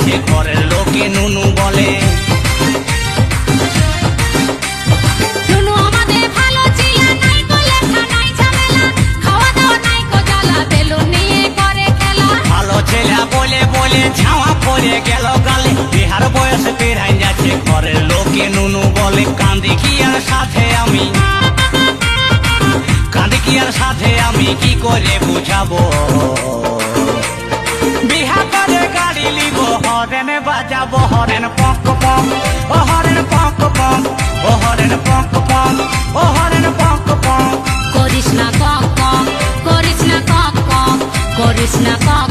যাচ্ছে ঘরের লোকে নুনু বলে নুনু আমাদের ভালো ছিল, নাই তো লেখা নাই ঝামেলা, খাওয়া দাওয়া নাই কো জ্বালা, বেলুন নিয়ে করে খেলা। ভালো ছেলে বলে বলে ঝাওয়া পড়ে গেল গালে, বিহার বয়স পেরাই যাচ্ছে ঘরের লোকে নুনু বলে কান্দি কি আর সাথে আমি, কান্দি কি আর সাথে আমি কি করে বুঝাবো। বিহা করে গাড়ি লিব হরেন বাজাবো, হরেন পক পক ও হরেন পক পক ও হরেন পক পক ও হরেন পক পক। করিস না কক কক, করিস না কক কক, করিস না কক